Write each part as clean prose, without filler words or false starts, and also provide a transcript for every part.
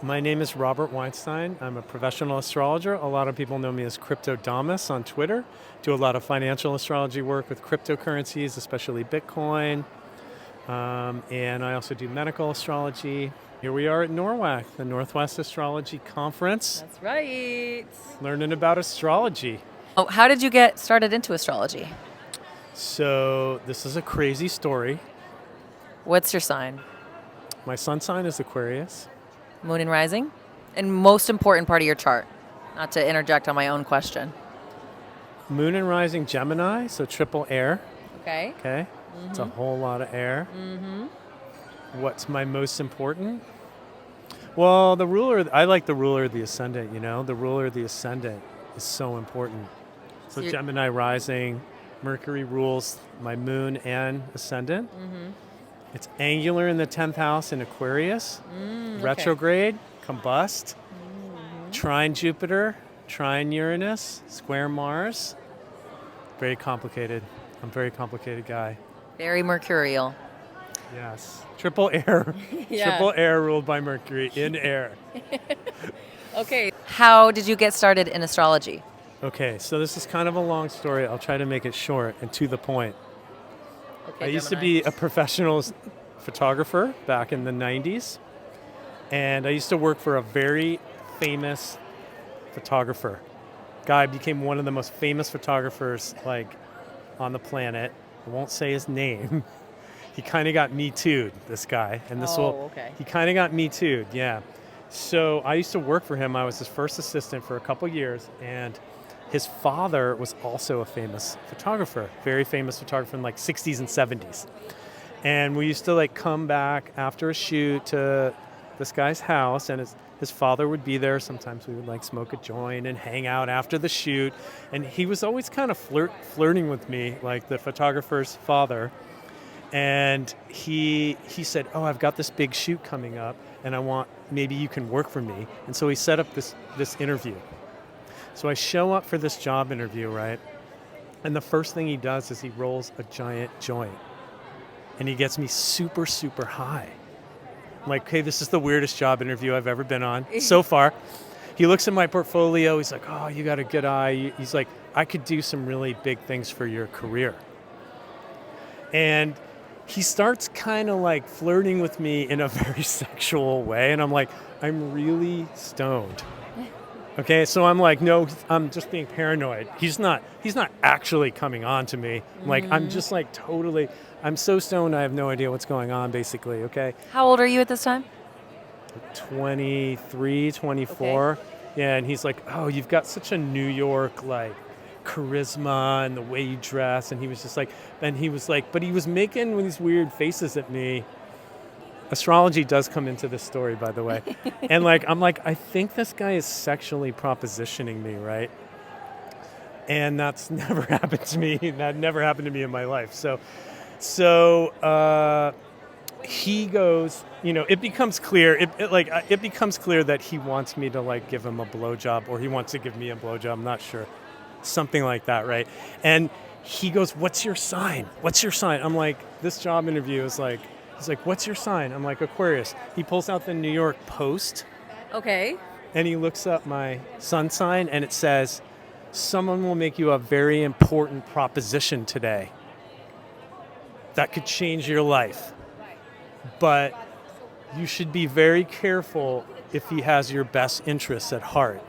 My name is Robert Weinstein. I'm a professional astrologer. A lot of people know me as Cryptodamus on Twitter. Do a lot of financial astrology work with cryptocurrencies, especially Bitcoin. And I also do medical astrology. Here we are at NORWAC, the Northwest Astrology Conference, That's right. learning about astrology. Oh, how did you get started into astrology? So this is a crazy story. What's your sign? My sun sign is Aquarius. Moon and rising? And most important part of your chart. Not to interject on my own question. Moon and rising Gemini, so triple air. Okay. Okay, It's a whole lot of air. What's my most important? Well, I like the ruler of the ascendant, The ruler of the ascendant is so important. So you're- Gemini rising, Mercury rules my moon and ascendant. It's angular in the 10th house in Aquarius. Retrograde, combust. Trine Jupiter, trine Uranus, square Mars. Very complicated. I'm a very complicated guy. Very mercurial. Yes. Triple air. Yeah. Triple air ruled by Mercury in air. Okay. How did you get started in astrology? Okay, so this is kind of a long story. I'll try to make it short and to the point. Okay, I used to Gemini. be a professional photographer back in the 90s. And I used to work for a very famous photographer. Guy became one of the most famous photographers on the planet. I won't say his name. He kind of got Me Too'd, this guy. And okay. He kind of got Me Too'd, yeah. So I used to work for him. I was his first assistant for a couple years, and his father was also a famous photographer, very famous photographer in 60s and 70s. And we used to come back after a shoot to this guy's house, and his father would be there. Sometimes we would smoke a joint and hang out after the shoot. And he was always kind of flirting with me, like the photographer's father. And he said, "Oh, I've got this big shoot coming up, and maybe you can work for me." And so he set up this interview. So I show up for this job interview, right? And the first thing he does is he rolls a giant joint. And he gets me super, super high. I'm like, hey, this is the weirdest job interview I've ever been on so far. He looks at my portfolio. He's like, "Oh, you got a good eye." He's like, "I could do some really big things for your career." And he starts kind of flirting with me in a very sexual way. And I'm like, I'm really stoned. Okay, so I'm like, no, I'm just being paranoid. He's not actually coming on to me. I'm just totally, I'm so stoned I have no idea what's going on, basically, okay? How old are you at this time? 23, 24. Okay. Yeah, and he's like, "Oh, you've got such a New York, charisma and the way you dress." And he was just but he was making these weird faces at me. Astrology does come into this story, by the way. And I'm like, I think this guy is sexually propositioning me, right? And that's never happened to me. That never happened to me in my life. So he goes, it becomes clear. It becomes clear that he wants me to give him a blowjob, or he wants to give me a blowjob. I'm not sure, something like that, right? And he goes, "What's your sign? What's your sign?" I'm like, this job interview is he's like, "What's your sign?" I'm like, Aquarius. He pulls out the New York Post. Okay. And he looks up my sun sign, and it says, "Someone will make you a very important proposition today that could change your life. But you should be very careful if he has your best interests at heart."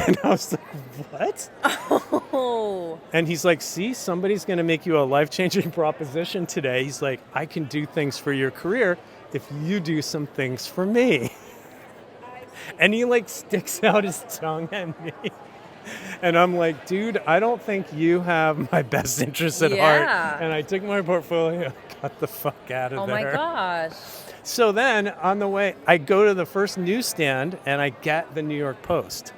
And I was like, "What?" Oh. And he's like, "See, somebody's going to make you a life-changing proposition today." He's like, "I can do things for your career if you do some things for me." And he sticks out his tongue at me. And I'm like, "Dude, I don't think you have my best interests at heart." And I took my portfolio and got the fuck out of Oh there. my gosh. So then on the way, I go to the first newsstand and I get the New York Post.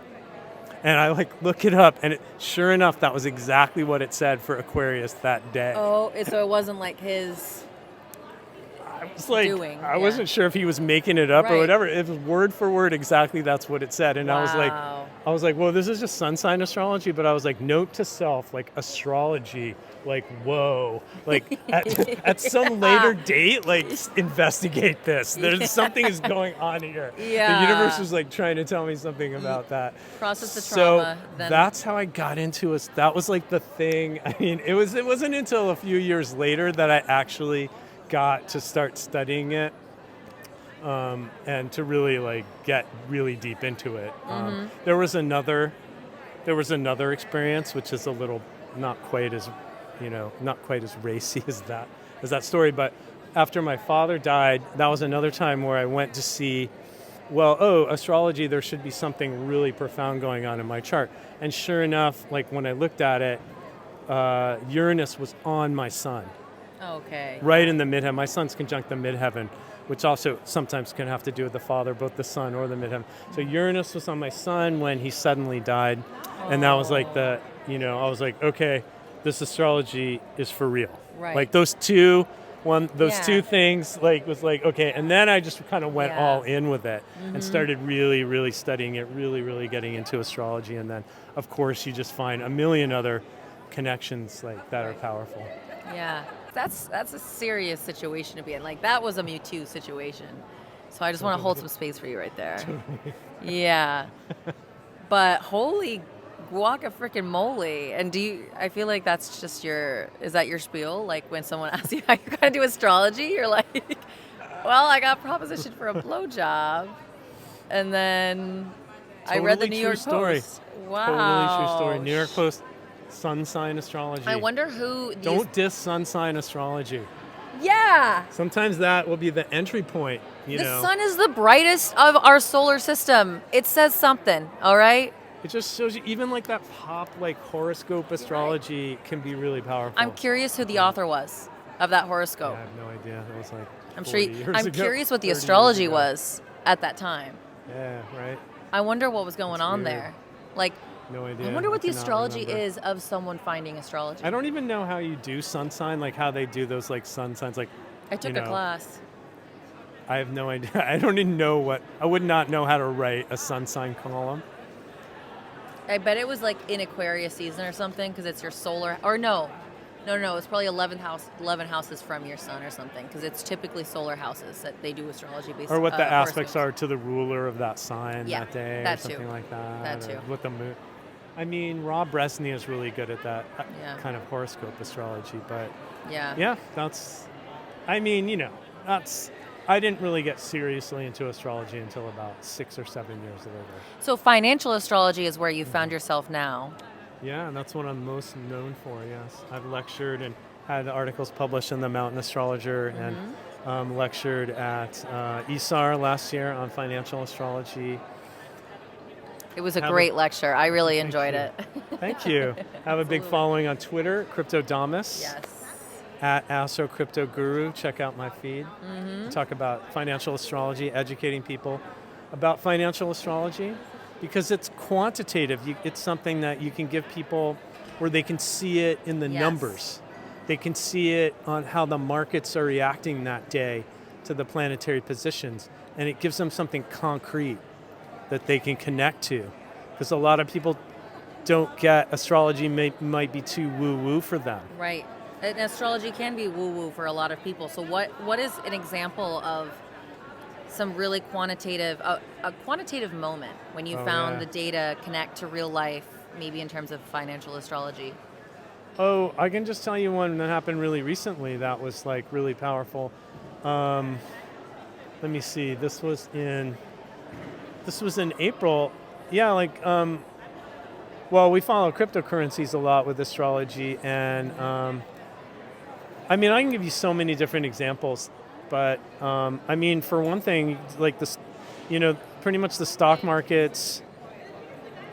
And I look it up, and sure enough, that was exactly what it said for Aquarius that day. Oh, so it wasn't his I was doing. I wasn't sure if he was making it up or Right. whatever. It was word for word exactly that's what it said. And I was like, Wow. I was like, well, this is just sun sign astrology, but I was like, note to self, like astrology, like, whoa, like at some later date, like investigate this. There's something is going on here. Yeah. The universe was like trying to tell me something about that. Process the So trauma. Then that's how I got into it. That was like the thing. I mean, it wasn't until a few years later that I actually got to start studying it. And to really like get really deep into it. There was another experience which is a little not quite as racy as that story. But after my father died, that was another time where I went to see, astrology. There should be something really profound going on in my chart. And sure enough, like when I looked at it, Uranus was on my sun. Okay. Right in the midheaven. My sun's conjunct the midheaven, which also sometimes can have to do with the father, both the sun or the midheaven. So Uranus was on my sun when he suddenly died. And that was like I was like, okay, this astrology is for real. Right. Like those two things was like, okay. And then I just kind of went all in with it and started really, really studying it, really, really getting into astrology. And then, of course, you just find a million other connections like that are powerful. Yeah. That's a serious situation to be in. Like that was a Mewtwo situation. So I just want to hold some space for you right there. Yeah. But holy guaca freaking moly. And I feel like that's just is that your spiel? Like when someone asks you how you're going to do astrology, you're like, well, I got propositioned for a blowjob. And then I read the New York Post. Wow. Totally true story. New York Post. Sun sign astrology. I wonder who... Don't diss sun sign astrology. Yeah. Sometimes that will be the entry point, The sun is the brightest of our solar system. It says something, all right? It just shows you, even like that pop, like horoscope astrology can be really powerful. I'm curious who the author was of that horoscope. Yeah, I have no idea. That was like I'm curious what the astrology was at that time. Yeah, right. I wonder what was going on there. Like, no idea. I wonder what the astrology remember. is of someone finding astrology. I don't even know how you do sun sign, like how they do those like sun signs. Like I took a class. I have no idea. I don't even know I would not know how to write a sun sign column. I bet it was like in Aquarius season or something because it's your solar. Or no. It's probably 11 houses from your sun or something because it's typically solar houses that they do astrology based on. Or what the aspects are to the ruler of that sign that day that or something too. like that. That too. What the moon. I mean, Rob Bresney is really good at that kind of horoscope astrology, but that's, I mean, I didn't really get seriously into astrology until about 6 or 7 years later. So financial astrology is where you found yourself now. Yeah, and that's what I'm most known for, yes. I've lectured and had articles published in the Mountain Astrologer and lectured at ESAR last year on financial astrology. It was a great lecture. I really enjoyed it. Thank you. Have a big following on Twitter, Cryptodamus. Yes. At Astro Crypto Guru. Check out my feed. Talk about financial astrology, educating people about financial astrology because it's quantitative. It's something that you can give people where they can see it in the numbers. They can see it on how the markets are reacting that day to the planetary positions, and it gives them something concrete that they can connect to, because a lot of people don't get astrology might be too woo-woo for them. Right. And astrology can be woo-woo for a lot of people. So what is an example of some really quantitative, a quantitative moment when you found the data connect to real life, maybe in terms of financial astrology? Oh, I can just tell you one that happened really recently that was like really powerful. Let me see. This was in April. Yeah, like, we follow cryptocurrencies a lot with astrology, and I mean, I can give you so many different examples, but I mean, for one thing, like this, pretty much the stock markets,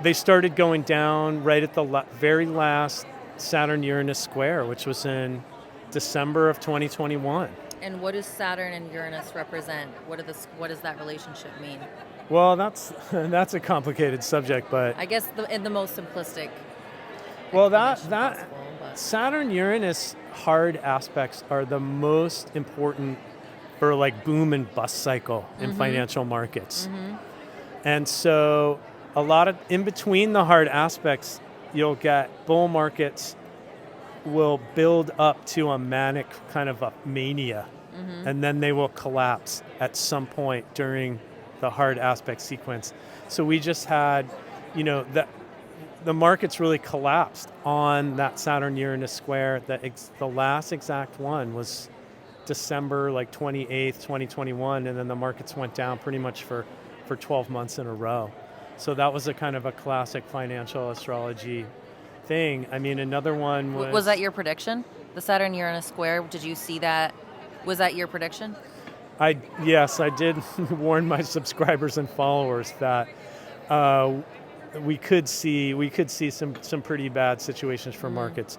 they started going down right at the very last Saturn-Uranus square, which was in December of 2021. And what does Saturn and Uranus represent? What does that relationship mean? Well, that's a complicated subject, but I guess in the most simplistic. Well, that Saturn-Uranus hard aspects are the most important for like boom and bust cycle in financial markets. And so a lot of, in between the hard aspects, you'll get bull markets will build up to a manic kind of a mania, and then they will collapse at some point during the hard aspect sequence. So we just had, the markets really collapsed on that Saturn-Uranus square. The last exact one was December 28th, 2021, and then the markets went down pretty much for 12 months in a row. So that was a kind of a classic financial astrology thing. I mean, another one was... Was that your prediction? The Saturn-Uranus square, did you see that? Was that your prediction? Yes, I did warn my subscribers and followers that we could see some pretty bad situations for markets.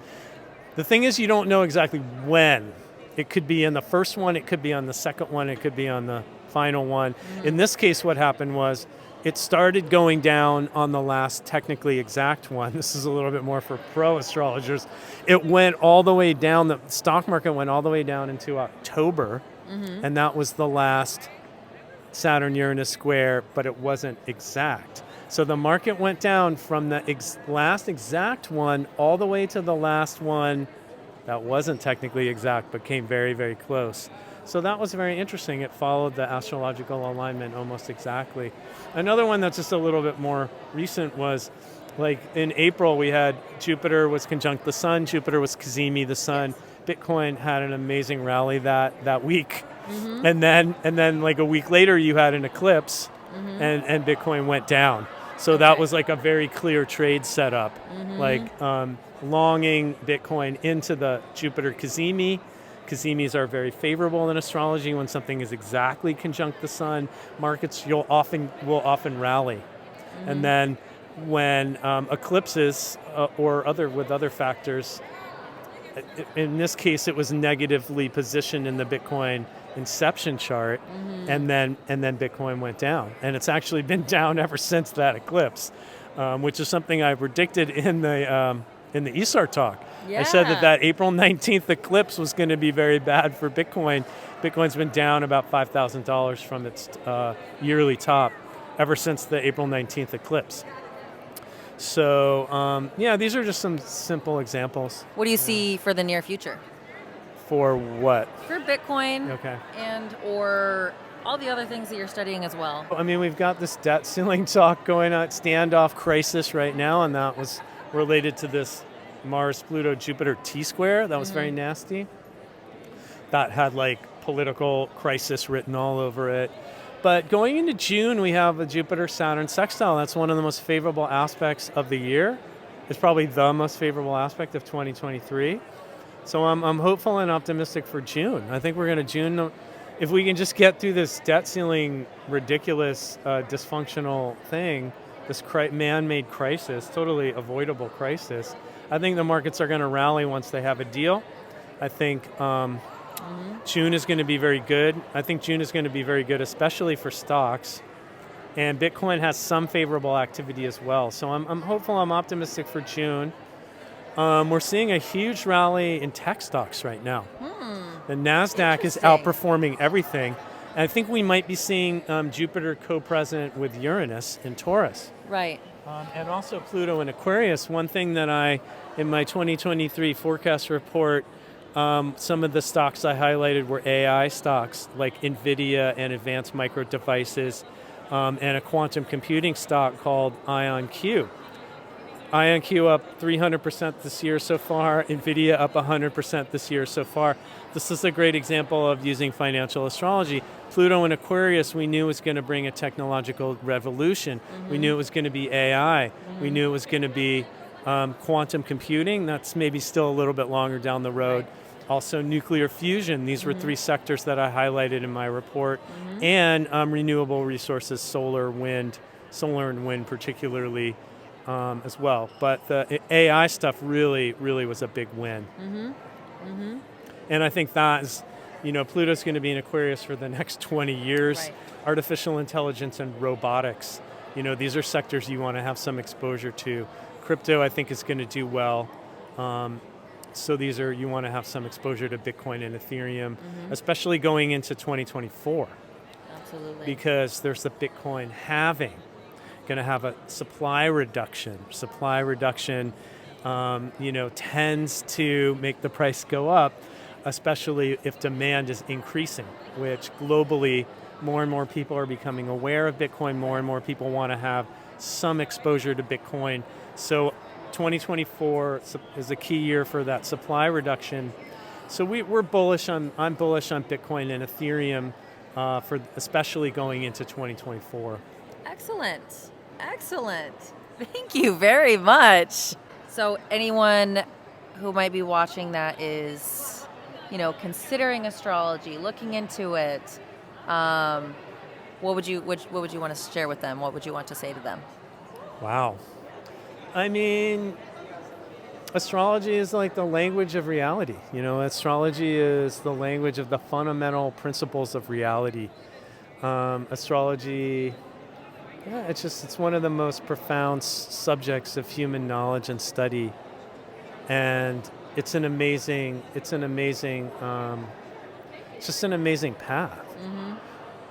The thing is, you don't know exactly when. It could be in the first one, it could be on the second one, it could be on the final one. In this case, what happened was it started going down on the last technically exact one. This is a little bit more for pro astrologers. It went all the way down, the stock market went all the way down into October, and that was the last Saturn-Uranus square, but it wasn't exact. So the market went down from the last exact one all the way to the last one that wasn't technically exact, but came very, very close. So that was very interesting. It followed the astrological alignment almost exactly. Another one that's just a little bit more recent was, in April, we had Jupiter was conjunct the sun, Jupiter was cazimi the sun. Bitcoin had an amazing rally that week. And then a week later, you had an eclipse, and Bitcoin went down. So that was a very clear trade setup, longing Bitcoin into the Jupiter cazimi. Cazimis are very favorable in astrology. When something is exactly conjunct the sun, markets will often rally. And then when eclipses or with other factors, in this case it was negatively positioned in the Bitcoin inception chart, and then Bitcoin went down, and it's actually been down ever since that eclipse, which is something I predicted in the ESAR talk. Yeah. I said that April 19th eclipse was going to be very bad for Bitcoin. Bitcoin's been down about $5,000 from its yearly top ever since the April 19th eclipse. So, these are just some simple examples. What do you see for the near future? For what? For Bitcoin, Okay. and or all the other things that you're studying as well. I mean, we've got this debt ceiling talk going on, standoff crisis right now, and that was related to this Mars-Pluto-Jupiter T-square. That was very nasty. That had political crisis written all over it. But going into June, we have a Jupiter-Saturn sextile. That's one of the most favorable aspects of the year. It's probably the most favorable aspect of 2023. So I'm hopeful and optimistic for June. I think we're going to June. If we can just get through this debt ceiling, ridiculous, dysfunctional thing, this man-made crisis, totally avoidable crisis, I think the markets are going to rally once they have a deal. I think June is going to be very good. I think June is going to be very good, especially for stocks. And Bitcoin has some favorable activity as well. So I'm hopeful, I'm optimistic for June. We're seeing a huge rally in tech stocks right now. The NASDAQ is outperforming everything. And I think we might be seeing Jupiter co-present with Uranus in Taurus. Right. And also Pluto in Aquarius. One thing that in my 2023 forecast report, some of the stocks I highlighted were AI stocks like NVIDIA and Advanced Micro Devices, and a quantum computing stock called IonQ. IonQ up 300% this year so far, NVIDIA up 100% this year so far. This is a great example of using financial astrology. Pluto in Aquarius we knew was going to bring a technological revolution. We knew it was going to be AI. We knew it was going to be quantum computing. That's maybe still a little bit longer down the road. Also nuclear fusion. These were three sectors that I highlighted in my report. And renewable resources, solar and wind particularly as well. But the AI stuff really, really was a big win. And I think that is, Pluto's going to be in Aquarius for the next 20 years. Right. Artificial intelligence and robotics. These are sectors you want to have some exposure to. Crypto, I think, is going to do well. So you want to have some exposure to Bitcoin and Ethereum, especially going into 2024. Absolutely. Because there's the Bitcoin halving. going to have a supply reduction. Supply reduction, tends to make the price go up, especially if demand is increasing, which globally more and more people are becoming aware of Bitcoin. More and more people want to have some exposure to Bitcoin. So 2024 is a key year for that supply reduction. So I'm bullish on Bitcoin and Ethereum for especially going into 2024. Excellent. Thank you very much. So anyone who might be watching that is, considering astrology, looking into it, what would you want to share with them? What would you want to say to them? Wow. I mean, astrology is like the language of reality. Astrology is the language of the fundamental principles of reality. Astrology, it's one of the most profound subjects of human knowledge and study. And it's just an amazing path. Mm-hmm.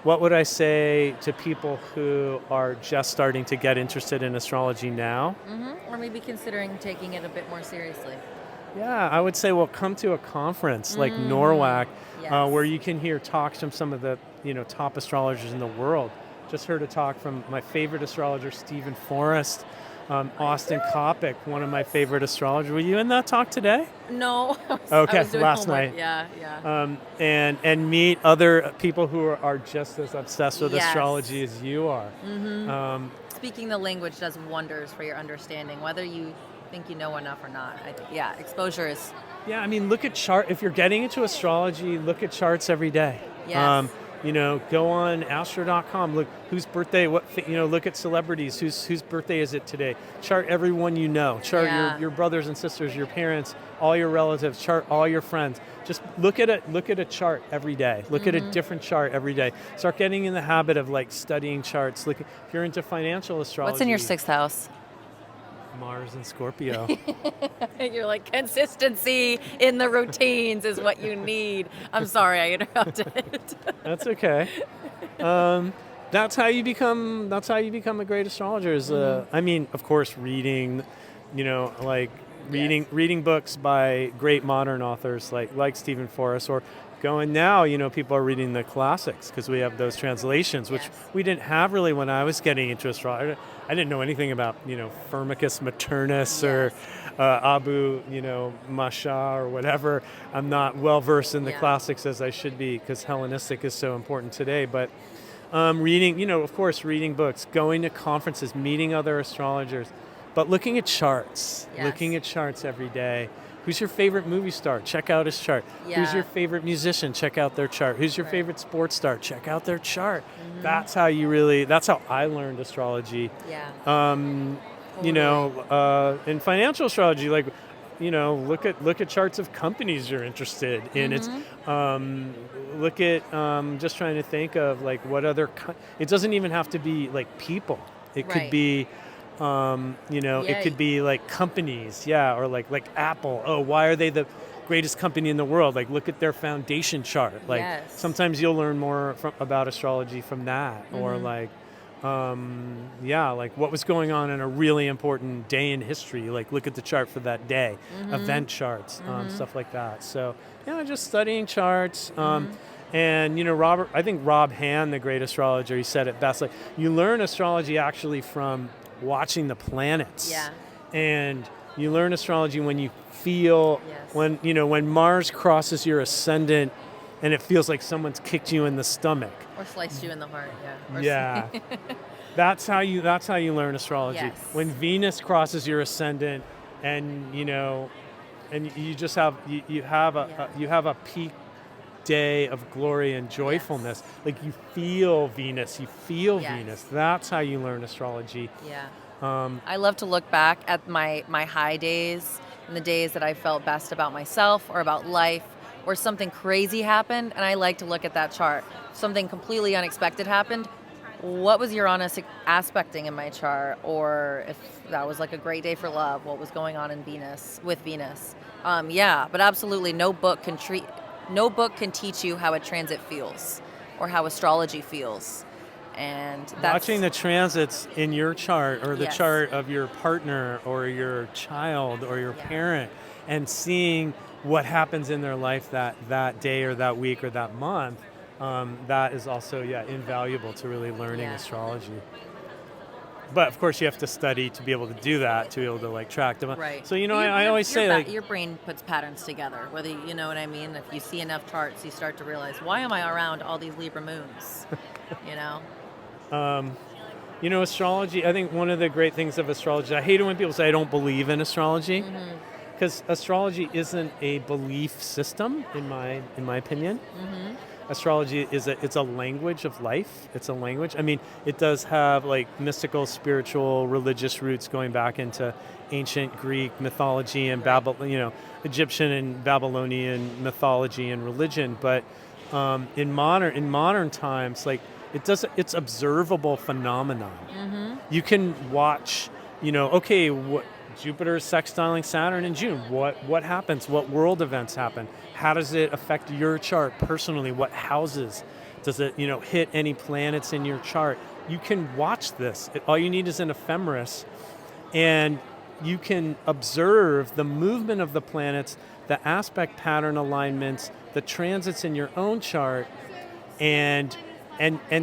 What would I say to people who are just starting to get interested in astrology now? Mm-hmm. Or maybe considering taking it a bit more seriously? Yeah, I would say, come to a conference like NORWAC, yes. where you can hear talks from some of the top astrologers in the world. Just heard a talk from my favorite astrologer, Stephen Forrest, Austin Coppock, one of my favorite astrologers. Were you in that talk today? No. Okay, I was doing last homework. night. Yeah. And meet other people who are just as obsessed with Yes. astrology as you are. Mm-hmm. Speaking the language does wonders for your understanding, whether you think you know enough or not. Exposure is... Yeah, I mean, look at chart. If you're getting into astrology, look at charts every day. Yes. Go on astro.com, look whose birthday, look at celebrities, whose birthday is it today. Chart everyone you know. Chart your brothers and sisters, your parents, all your relatives, chart all your friends. Just look at a chart every day. Look at a different chart every day. Start getting in the habit of studying charts. If you're into financial astrology. What's in your 6th house? Mars and Scorpio. You're like, consistency in the routines is what you need. I'm sorry I interrupted. That's okay. That's how you become a great astrologer. I mean, of course, reading, reading books by great modern authors like Stephen Forrest, or going now, people are reading the classics because we have those translations, which we didn't have really when I was getting into astrology. I didn't know anything about, Firmicus Maternus or Abu, Masha or whatever. I'm not well versed in the classics as I should be because Hellenistic is so important today. But reading, of course, reading books, going to conferences, meeting other astrologers, but looking at charts, every day. Who's your favorite movie star? Check out his chart. Yeah. Who's your favorite musician? Check out their chart. Who's your favorite sports star? Check out their chart. Mm-hmm. That's how I learned astrology. Yeah. In financial astrology, look at charts of companies you're interested in. Mm-hmm. It's look at just trying to think of what other. It doesn't even have to be people. It could be. It could be companies, or like Apple. Oh, why are they the greatest company in the world? Look at their foundation chart. Sometimes you'll learn more about astrology from that, or what was going on in a really important day in history. Look at the chart for that day, event charts, stuff like that. So just studying charts. And I think Rob Hand, the great astrologer, he said it best. You learn astrology actually from watching the planets. Yeah. And you learn astrology when you feel when Mars crosses your ascendant and it feels like someone's kicked you in the stomach. Or sliced you in the heart, Yeah. That's how you learn astrology. Yes. When Venus crosses your ascendant and and you just have you have a peak day of glory and joyfulness. You feel Venus, Venus. That's how you learn astrology. Yeah. I love to look back at my high days and the days that I felt best about myself or about life, or something crazy happened, and I like to look at that chart. Something completely unexpected happened. What was Uranus aspecting in my chart? Or if that was a great day for love, what was going on in with Venus? But absolutely no book can teach you how a transit feels or how astrology feels. And that's watching the transits in your chart or the Yes. chart of your partner or your child or your parent, and seeing what happens in their life that day or that week or that month, that is also invaluable to really learning astrology. But of course, you have to study to be able to do that, to be able to like track them. right. So I always say like your brain puts patterns together. Whether you know what I mean. If you see enough charts, you start to realize, why am I around all these Libra moons? You know. Astrology. I think one of the great things of astrology. I hate it when people say I don't believe in astrology, because astrology isn't a belief system in my opinion. Astrology it's a language of life. It's a language. I mean, it does have like mystical, spiritual, religious roots going back into ancient Greek mythology and Egyptian and Babylonian mythology and religion. But in modern times, like it's observable phenomenon. You can watch, what Jupiter is sextiling Saturn in June. What happens? What world events happen? How does it affect your chart personally? What houses? Does it, hit any planets in your chart? You can watch this. All you need is an ephemeris, and you can observe the movement of the planets, the aspect pattern alignments, the transits in your own chart, and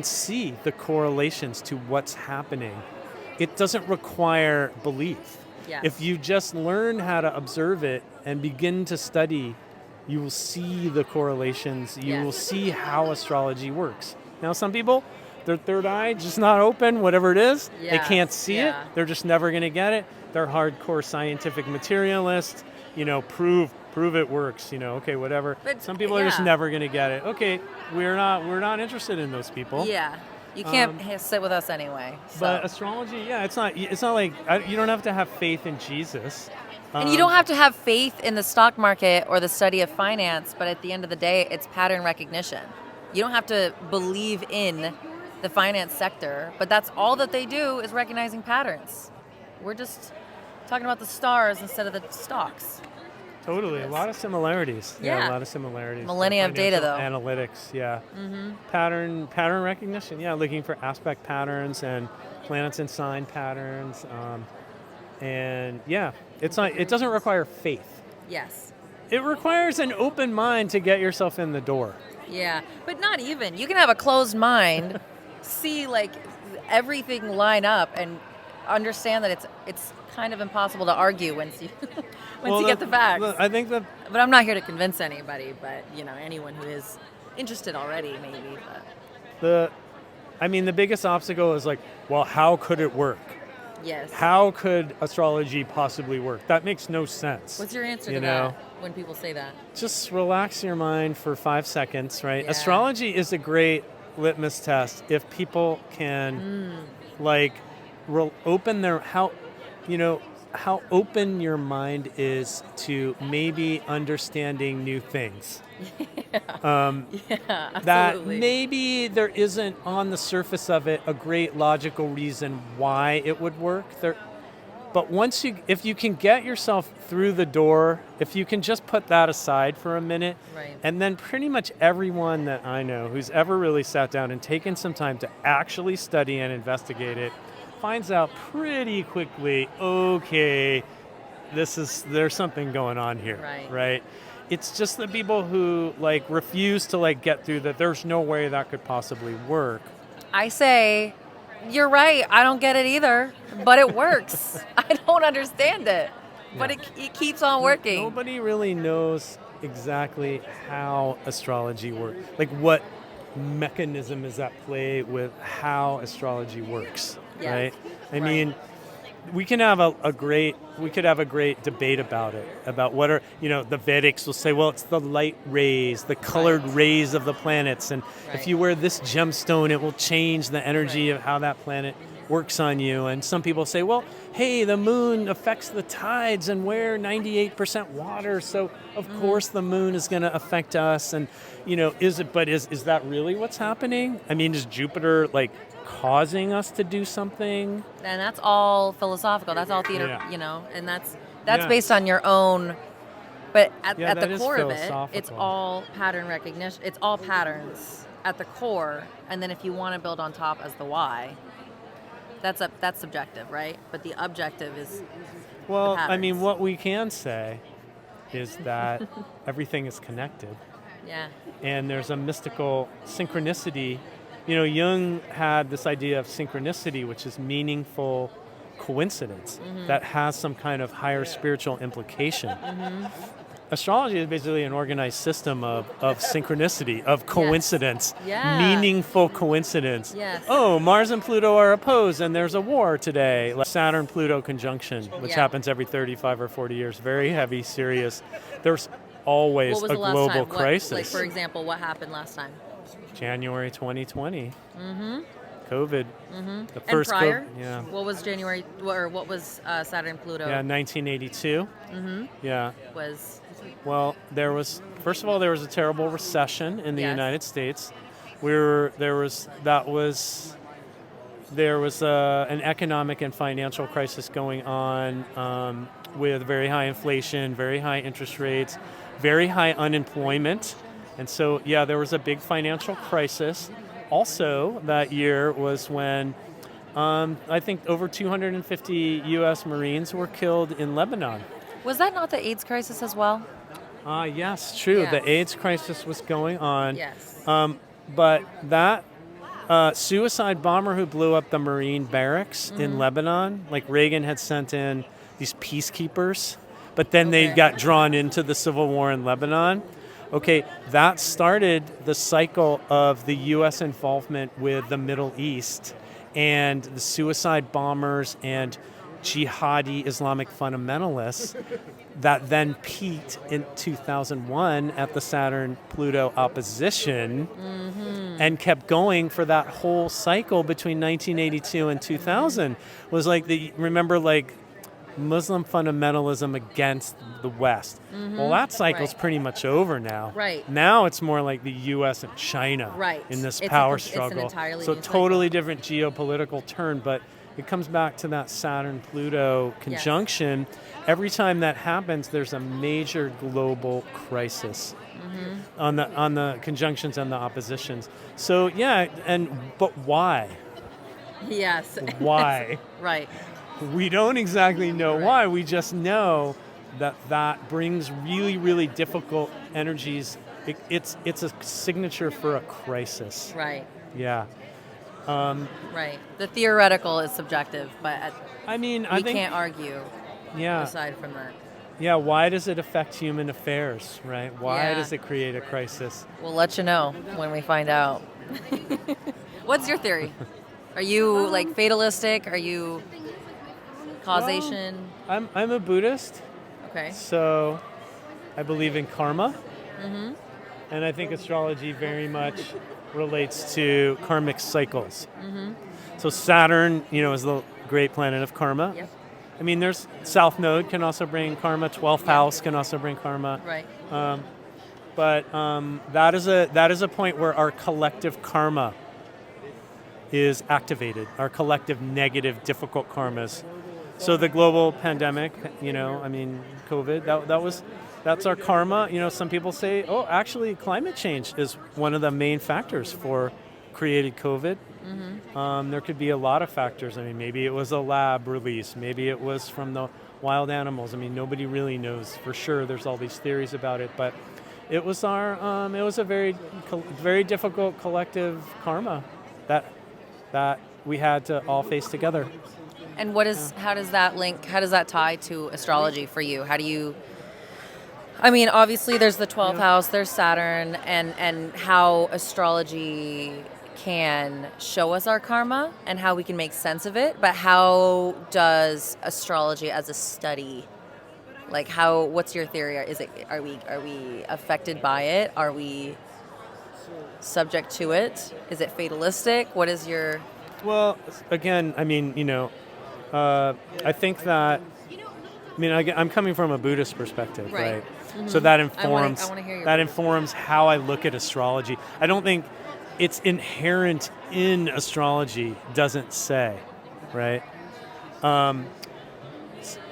see the correlations to what's happening. It doesn't require belief. Yes. If you just learn how to observe it and begin to study, you will see the correlations. You will see how astrology works. Now, some people, their third eye just not open, whatever it is. They can't see it. They're just never going to get it. They're hardcore scientific materialists. Prove it works. Okay, whatever. But, some people are just never going to get it. Okay, we're not interested in those people. Yeah. You can't sit with us anyway. So. But astrology, it's not like you don't have to have faith in Jesus. And you don't have to have faith in the stock market or the study of finance, but at the end of the day, it's pattern recognition. You don't have to believe in the finance sector, but that's all that they do is recognizing patterns. We're just talking about the stars instead of the stocks. Totally, a lot of similarities. Yeah, a lot of similarities. Millennia of data, though. Analytics, pattern recognition. Looking for aspect patterns and planets and sign patterns, it doesn't require faith. Yes. It requires an open mind to get yourself in the door. Yeah, but not even. You can have a closed mind, see like everything line up, and understand that it's kind of impossible to argue once you you get the facts. I think but I'm not here to convince anybody, but anyone who is interested already maybe. But the biggest obstacle is like, well, how could it work? Yes. How could astrology possibly work? That makes no sense. What's your answer to that when people say that? Just relax your mind for 5 seconds, right? Yeah. Astrology is a great litmus test if people can open their how open your mind is to maybe understanding new things. Absolutely. That maybe there isn't on the surface of it a great logical reason why it would work. But if you can get yourself through the door, if you can just put that aside for a minute, right. And then pretty much everyone that I know who's ever really sat down and taken some time to actually study and investigate it finds out pretty quickly, okay, there's something going on here, right? It's just the people who refuse to get through that. There's no way that could possibly work. I say, you're right. I don't get it either, but it works. I don't understand it, but it keeps on working. Nobody really knows exactly how astrology works. What mechanism is at play with how astrology works, right? I mean, we can have a great debate about it, about what are, the Vedics will say, well, it's the light rays, the colored rays of the planets, and if you wear this gemstone, it will change the energy of how that planet works on you. And some people say, well, hey, the moon affects the tides, and we're 98% water, so of course the moon is going to affect us. And is that really what's happening? I mean, is Jupiter causing us to do something? And that's all philosophical. That's all theater, and that's based on your own. But at the core of it, it's all pattern recognition. It's all patterns. at the core, and then if you want to build on top as the why, that's subjective, right? But the objective is Well, the I mean, patterns. what we can say is that everything is connected. Yeah. And there's a mystical synchronicity. You know, Jung had this idea of synchronicity, which is meaningful coincidence that has some kind of higher spiritual implication. Astrology is basically an organized system of synchronicity, of coincidence, Yeah. meaningful coincidence. Yes. Oh, Mars and Pluto are opposed and there's a war today. Like Saturn-Pluto conjunction, which Yeah. happens every 35 or 40 years. Very heavy, serious. There's always What was a the last global time? crisis. Like, for example, what happened last time? January 2020. COVID. The And first prior? yeah. What was January, or what was Saturn Pluto? Yeah, 1982. Yeah. Was Well, first of all, there was a terrible recession in the Yes. United States. There was an economic and financial crisis going on with very high inflation, very high interest rates, very high unemployment. And so, yeah, there was a big financial crisis. Also, that year was when I think over 250 U.S. Marines were killed in Lebanon. Was that not the AIDS crisis as well? Yes, true. Yes. The AIDS crisis was going on. Yes. But that suicide bomber who blew up the Marine barracks in Lebanon, like Reagan had sent in these peacekeepers, but then they Okay. got drawn into the civil war in Lebanon. Okay, that started the cycle of the U.S. involvement with the Middle East and the suicide bombers and jihadi Islamic fundamentalists that then peaked in 2001 at the Saturn-Pluto opposition and kept going for that whole cycle between 1982 and 2000. Was like remember Muslim fundamentalism against the West. Well, that cycle's Right. pretty much over now. Right. Now it's more like the U.S. and China Right. in this It's a power it's an struggle. entirely So new cycle. totally different geopolitical turn, but it comes back to that Saturn-Pluto conjunction. Every time that happens, there's a major global crisis on the conjunctions and the oppositions. So yeah, but why? Yes. Why? Right. We don't exactly know Right. why. We just know that brings really, really difficult energies. It's a signature for a crisis. Right. Yeah. Right. The theoretical is subjective, but I mean, we I think can't argue yeah, aside from that. yeah. Why does it affect human affairs? Right? Why Yeah. does it create a crisis? We'll let you know when we find out. What's your theory? Are you like fatalistic? Are you causation? I'm a Buddhist, Okay. so I believe in karma, and I think astrology very much relates to karmic cycles. So Saturn, is the great planet of karma. Yep. I mean, there's South Node can also bring karma. 12th house can also bring karma. Right. But that is a point where our collective karma is activated. Our collective negative, difficult karmas. So the global pandemic, COVID, that's our karma. Some people say, oh, actually, climate change is one of the main factors for created COVID. There could be a lot of factors. I mean, maybe it was a lab release. Maybe it was from the wild animals. I mean, nobody really knows for sure. There's all these theories about it, but it was a very, very difficult collective karma that we had to all face together. And how does that link? How does that tie to astrology for you? How do you? I mean, obviously, there's the 12th house, there's Saturn, and how astrology can show us our karma and how we can make sense of it. But how does astrology as a study, what's your theory? Are we affected by it? Are we subject to it? Is it fatalistic? What is your? Well, again, I mean, I think that, I'm coming from a Buddhist perspective, right? So that informs I wanna hear your that Buddhist informs how I look at astrology. I don't think it's inherent in astrology, doesn't say, right?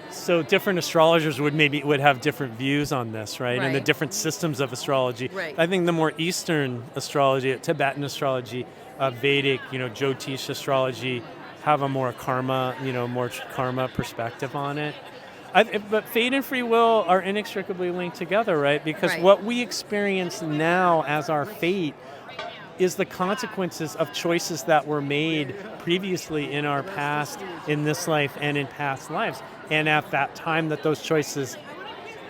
So different astrologers would have different views on this, right? And the Right. different systems of astrology. Right. I think the more Eastern astrology, Tibetan astrology, Vedic, Jyotish astrology, have a more more karma perspective on it. But fate and free will are inextricably linked together, right? Because Right. what we experience now as our fate is the consequences of choices that were made previously in our past, in this life, and in past lives. And at that time that those choices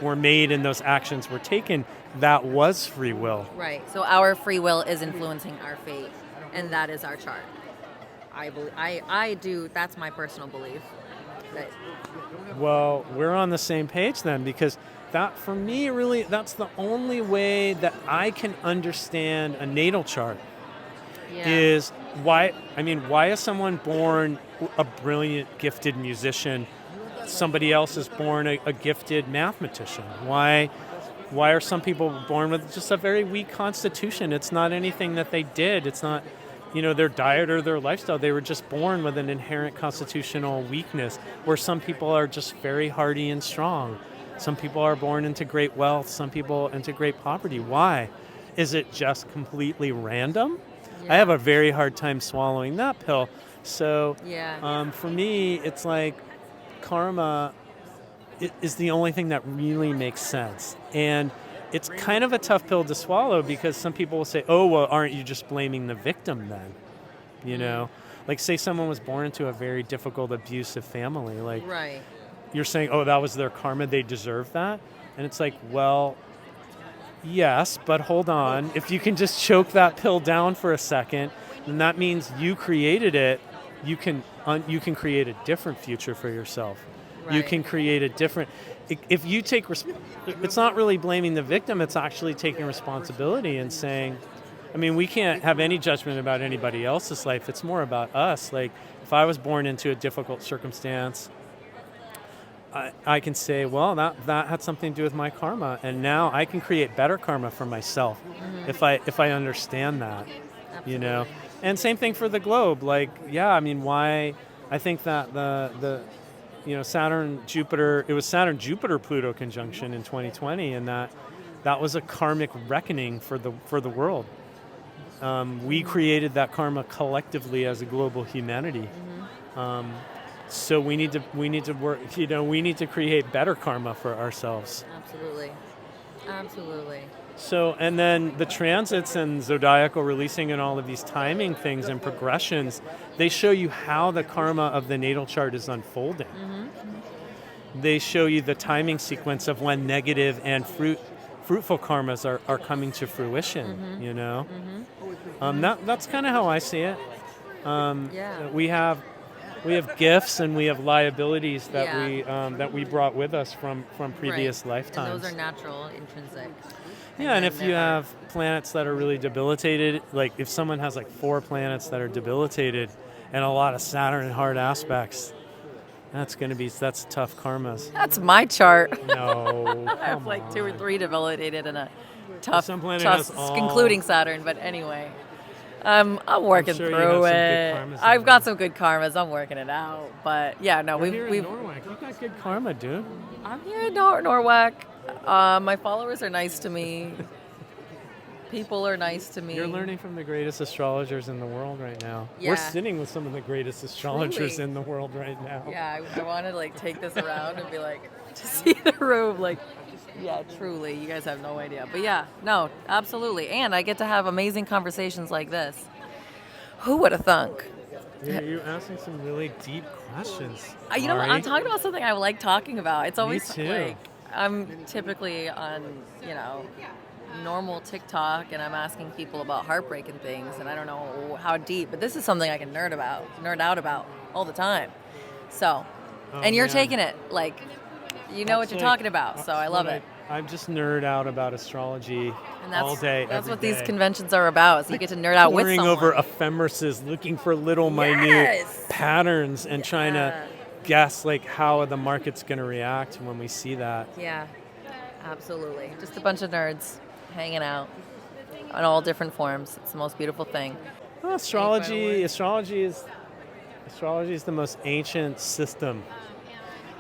were made and those actions were taken, that was free will. Right. So our free will is influencing our fate, and that is our chart. I do. That's my personal belief. That, Well, we're on the same page then, because that, for me, really, that's the only way that I can understand a natal chart. yeah. Is why is someone born a brilliant, gifted musician? Somebody else is born a gifted mathematician. Why are some people born with just a very weak constitution? It's not anything that they did. It's not, their diet or their lifestyle. They were just born with an inherent constitutional weakness, where some people are just very hardy and strong. Some people are born into great wealth. Some people into great poverty. Why? Is it just completely random? Yeah. I have a very hard time swallowing that pill. So Yeah. for me, it's like karma is the only thing that really makes sense. And it's kind of a tough pill to swallow, because some people will say, oh, well, aren't you just blaming the victim then? Like, say someone was born into a very difficult, abusive family. Like, Right. you're saying, oh, that was their karma, they deserve that? And it's like, well, yes, but hold on. If you can just choke that pill down for a second, then that means you created it. You can create a different future for yourself. You Right. can create a different. If you take, it's not really blaming the victim. It's actually taking responsibility and saying, we can't have any judgment about anybody else's life. It's more about us. Like, if I was born into a difficult circumstance, I can say, well, that had something to do with my karma, and now I can create better karma for myself if I understand that, Absolutely. And same thing for the globe. Like, why? I think that the Saturn Jupiter, it was Saturn Jupiter Pluto conjunction in 2020, and that was a karmic reckoning for the world. We created that karma collectively as a global humanity. So we need to work. We need to create better karma for ourselves. Absolutely. So, and then the transits and zodiacal releasing and all of these timing things and progressions, they show you how the karma of the natal chart is unfolding. They show you the timing sequence of when negative and fruitful karmas are coming to fruition. That's kind of how I see it. Yeah. We have gifts and we have liabilities that Yeah. that we brought with us from previous Right. lifetimes. And those are natural, intrinsic. Yeah, and then if you have planets that are really debilitated, like if someone has like 4 planets that are debilitated and a lot of Saturn and hard aspects, that's tough karmas. That's my chart. No, I have come like 2 or on. 3 debilitated and a tough, Some planet has all- including Saturn. But anyway, I'm working sure you through have some it. good karmas in I've there. got some good karmas. I'm working it out. But yeah, no, You're here we've. in NORWAC. You got good karma, dude. I'm here in NORWAC. My followers are nice to me. People are nice to me. You're learning from the greatest astrologers in the world right now. We're Yeah. sitting with some of the greatest astrologers Truly. in the world right now. Yeah, I want to like take this around and be like, to see the room, like, yeah, truly, you guys have no idea. But yeah, no, absolutely. And I get to have amazing conversations like this. Who would have thunk? You're asking some really deep questions. You know what? I'm Mari. talking about something I like talking about. It's always too. like, I'm typically on, normal TikTok, and I'm asking people about heartbreak and things, and I don't know how deep, but this is something I can nerd out about all the time. So, Oh, and you're man. taking it like, you know what That's you're like- talking about, so I love it. I'm just nerd out about astrology And that's, all day, that's every what these day. conventions are about, so you get to nerd out with Poring someone. over ephemerises, looking for little minute Yes! patterns and trying to Yeah. guess like how the market's going to react when we see that. Yeah, absolutely. Just a bunch of nerds hanging out on all different forms. It's the most beautiful thing. Well, astrology is the most ancient system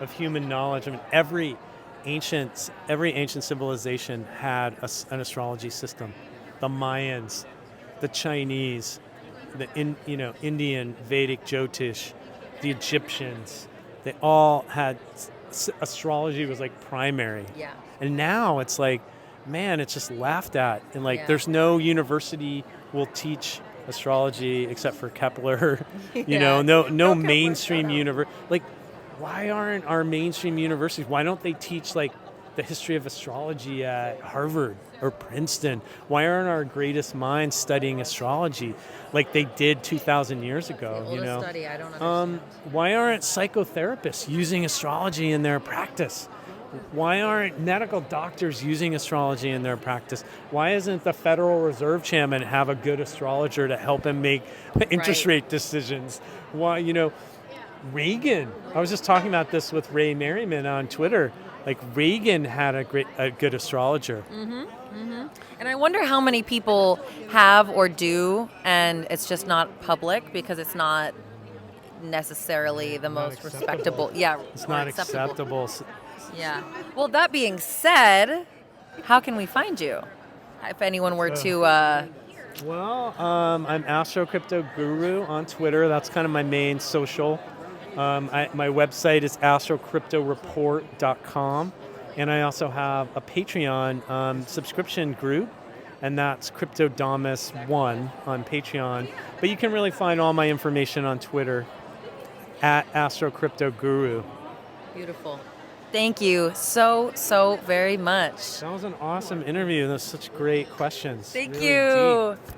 of human knowledge. I mean, every ancient civilization had an astrology system. The Mayans, the Chinese, the Indian Vedic Jyotish, the Egyptians. They all had astrology was like primary. Yeah. And now it's like, man, it's just laughed at. And like, Yeah. there's no university will teach astrology except for Kepler. Yeah. No Kepler, mainstream shout out. university. Like, why aren't our mainstream universities? Why don't they teach like the history of astrology at Harvard or Princeton? Why aren't our greatest minds studying astrology like they did 2,000 years ago? The oldest study, I don't understand. Why aren't psychotherapists using astrology in their practice? Why aren't medical doctors using astrology in their practice? Why isn't the Federal Reserve chairman have a good astrologer to help him make interest rate decisions? Why, Reagan. I was just talking about this with Ray Merriman on Twitter. Like, Reagan had a good astrologer. And I wonder how many people have or do, and it's just not public because it's not necessarily the most respectable. Yeah, It's not acceptable. Yeah. Well, that being said, how can we find you? If anyone were to, Well, I'm Astro Crypto Guru on Twitter. That's kind of my main social. My website is astrocryptoreport.com, and I also have a Patreon subscription group, and that's CryptoDamus1 on Patreon. But you can really find all my information on Twitter at Astro Crypto Guru. Beautiful. Thank you so very much. That was an awesome interview. Those such great questions. Thank Really you. deep.